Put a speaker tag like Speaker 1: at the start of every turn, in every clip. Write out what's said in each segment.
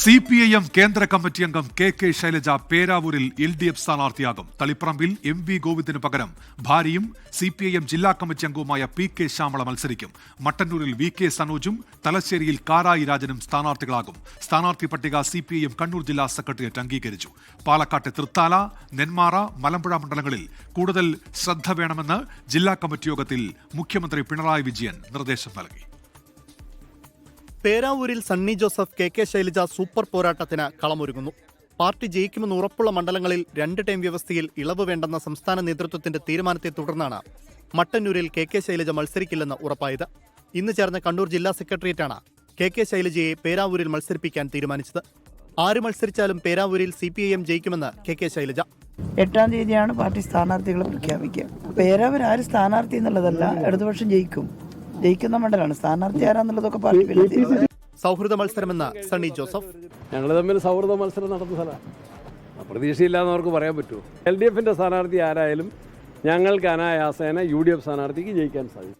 Speaker 1: CPIM കേന്ദ്ര committee അംഗം K Shailaja പേരാവൂരിൽ LDF സ്ഥാനാർത്ഥിയാകും. തളിപ്പറമ്പിൽ MV ഗോവിന്ദിന് പകരം ഭാര്യയും CPIM ജില്ലാ കമ്മിറ്റി അംഗവുമായ PK ശ്യാമള മത്സരിക്കും. മട്ടന്നൂരിൽ VK സനോജും തലശ്ശേരിയിൽ കാരായി രാജനും സ്ഥാനാർത്ഥികളാകും. സ്ഥാനാർത്ഥി പട്ടിക CPIM കണ്ണൂർ ജില്ലാ സെക്രട്ടേറിയറ്റ് അംഗീകരിച്ചു. പാലക്കാട്ടെ തൃത്താല, നെന്മാറ, മലമ്പുഴ മണ്ഡലങ്ങളിൽ കൂടുതൽ ശ്രദ്ധ വേണമെന്ന് ജില്ലാ കമ്മിറ്റി യോഗത്തിൽ മുഖ്യമന്ത്രി പിണറായി വിജയൻ നിർദ്ദേശം നൽകി.
Speaker 2: പേരാവൂരിൽ സണ്ണി ജോസഫ് KK ശൈലജ സൂപ്പർ പോരാട്ടത്തിന് കളമൊരുങ്ങുന്നു. പാർട്ടി ജയിക്കുമെന്ന് ഉറപ്പുള്ള മണ്ഡലങ്ങളിൽ 2 ടൈം വ്യവസ്ഥയിൽ ഇളവ് വേണ്ടെന്ന സംസ്ഥാന നേതൃത്വത്തിന്റെ തീരുമാനത്തെ തുടർന്നാണ് മട്ടന്നൂരിൽ KK ശൈലജ മത്സരിക്കില്ലെന്ന് ഉറപ്പായത്. ഇന്ന് ചേർന്ന കണ്ണൂർ ജില്ലാ സെക്രട്ടേറിയറ്റാണ് KK ശൈലജയെ പേരാവൂരിൽ മത്സരിപ്പിക്കാൻ തീരുമാനിച്ചത്. ആര് മത്സരിച്ചാലും പേരാവൂരിൽ CPIM ജയിക്കുമെന്ന് KK ശൈലജ.
Speaker 3: 8-ാം തീയതിയാണ് പാർട്ടി സ്ഥാനാർത്ഥികളെ പ്രഖ്യാപിക്കുക. പേരാവൂർ ആര് സ്ഥാനാർത്ഥി എന്നുള്ളതല്ല, ഇടതുപക്ഷം ജയിക്കുന്ന മണ്ഡലമാണ്. സ്ഥാനാർത്ഥി ആരാന്നുള്ളതൊക്കെ പാർട്ടി.
Speaker 2: സൗഹൃദ മത്സരമെന്ന് സണ്ണി ജോസഫ്.
Speaker 4: ഞങ്ങൾ തമ്മിൽ സൗഹൃദ മത്സരം നടത്തുന്ന സ്ഥലമാണ്. പ്രതീക്ഷയില്ലാന്ന് അവർക്ക് പറയാൻ പറ്റുമോ? LDFന്റെ സ്ഥാനാർത്ഥി ആരായാലും ഞങ്ങൾക്ക് അനായാസേന UDF സ്ഥാനാർത്ഥിക്ക് ജയിക്കാൻ സാധിക്കും.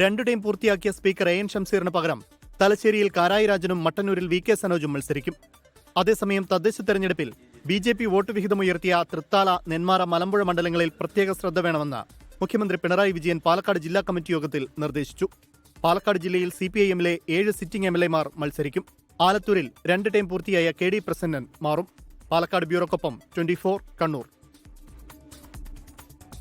Speaker 2: 2 ടൈം പൂർത്തിയാക്കിയ സ്പീക്കർ AN ഷംസീറിന് പകരം തലശ്ശേരിയിൽ കാരായി രാജനും മട്ടന്നൂരിൽ VK സനോജും മത്സരിക്കും. അതേസമയം തദ്ദേശ തെരഞ്ഞെടുപ്പിൽ BJP വോട്ട് വിഹിതമുയർത്തിയ തൃത്താല, നെന്മാറ, മലമ്പുഴ മണ്ഡലങ്ങളിൽ പ്രത്യേക ശ്രദ്ധ വേണമെന്ന് മുഖ്യമന്ത്രി പിണറായി വിജയൻ പാലക്കാട് ജില്ലാ കമ്മിറ്റി യോഗത്തിൽ നിർദ്ദേശിച്ചു. പാലക്കാട് ജില്ലയിൽ CPIMലെ 7 സിറ്റിംഗ് MLAമാർ മത്സരിക്കും. ആലത്തൂരിൽ 2 ടൈം പൂർത്തിയായ KD പ്രസന്നൻ മാറും. പാലക്കാട് ബ്യൂറോക്കൊപ്പം 24 കണ്ണൂർ.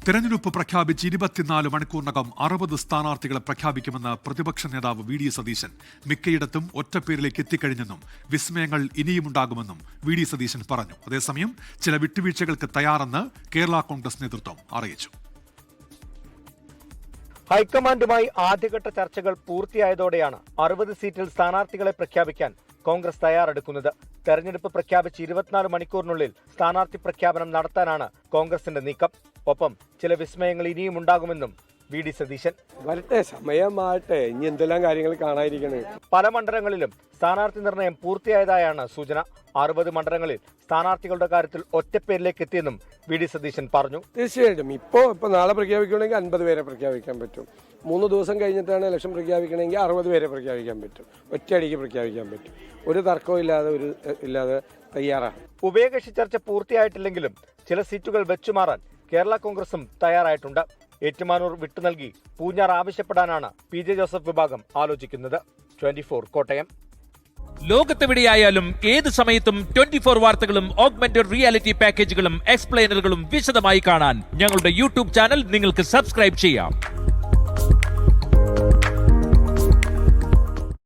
Speaker 1: തെരഞ്ഞെടുപ്പ് പ്രഖ്യാപിച്ച് 24 മണിക്കൂറിനകം 60 സ്ഥാനാർത്ഥികളെ പ്രഖ്യാപിക്കുമെന്ന് പ്രതിപക്ഷ നേതാവ് VD സതീശൻ. മിക്കയിടത്തും ഒറ്റപ്പേരിലേക്ക് എത്തിക്കഴിഞ്ഞെന്നും വിസ്മയങ്ങൾ ഇനിയുമുണ്ടാകുമെന്നും VD സതീശൻ പറഞ്ഞു. അതേസമയം ചില വിട്ടുവീഴ്ചകൾക്ക് തയ്യാറെന്ന് കേരള കോൺഗ്രസ് നേതൃത്വം അറിയിച്ചു.
Speaker 5: ഹൈക്കമാൻഡുമായി ആദ്യഘട്ട ചർച്ചകൾ പൂർത്തിയായതോടെയാണ് 60 സീറ്റിൽ സ്ഥാനാർത്ഥികളെ പ്രഖ്യാപിക്കാൻ കോൺഗ്രസ് തയ്യാറെടുക്കുന്നത്. തെരഞ്ഞെടുപ്പ് പ്രഖ്യാപിച്ച് 24 മണിക്കൂറിനുള്ളിൽ സ്ഥാനാർത്ഥി പ്രഖ്യാപനം നടത്താനാണ് കോൺഗ്രസിന്റെ നീക്കം. ഒപ്പം ചില വിസ്മയങ്ങൾ ഇനിയും ഉണ്ടാകുമെന്നും VD സതീശൻ.
Speaker 4: വരട്ടെ, സമയമാകട്ടെ, ഇനി എന്തെല്ലാം കാര്യങ്ങൾ കാണാതിരിക്കണേ.
Speaker 5: പല മണ്ഡലങ്ങളിലും സ്ഥാനാർത്ഥി നിർണയം പൂർത്തിയായതായാണ് സൂചന. 60 മണ്ഡലങ്ങളിൽ സ്ഥാനാർത്ഥികളുടെ കാര്യത്തിൽ ഒറ്റപ്പേരിലേക്ക് എത്തിയെന്നും VD സതീശൻ പറഞ്ഞു.
Speaker 4: തീർച്ചയായിട്ടും ഇപ്പൊ നാളെ പ്രഖ്യാപിക്കണമെങ്കിൽ 50 പേരെ പ്രഖ്യാപിക്കാൻ പറ്റും. 3 ദിവസം കഴിഞ്ഞിട്ടാണ് ഇലക്ഷൻ പ്രഖ്യാപിക്കണമെങ്കിൽ 60 പേരെ പ്രഖ്യാപിക്കാൻ പറ്റും. ഒറ്റയടിക്ക് പ്രഖ്യാപിക്കാൻ പറ്റും. ഒരു തർക്കവും ഇല്ലാതെ തയ്യാറാണ്.
Speaker 5: ഉഭയകക്ഷി ചർച്ച പൂർത്തിയായിട്ടില്ലെങ്കിലും ചില സീറ്റുകൾ വെച്ചുമാറാൻ കേരള കോൺഗ്രസും തയ്യാറായിട്ടുണ്ട്. ഏറ്റുമാനൂർ വിട്ടു നൽകി പൂഞ്ഞാർ ആവശ്യപ്പെടാനാണ് PJ ജോസഫ് വിഭാഗം ആലോചിക്കുന്നത്. 24 കോട്ടയം.
Speaker 6: ലോകത്തെവിടെയായാലും ഏത് സമയത്തും 24 വാർത്തകളും ഓഗ്മെന്റഡ് റിയാലിറ്റി പാക്കേജുകളും എക്സ്പ്ലെയിനറുകളും വിശദമായി കാണാൻ ഞങ്ങളുടെ YouTube ചാനൽ നിങ്ങൾക്ക് സബ്സ്ക്രൈബ് ചെയ്യാം.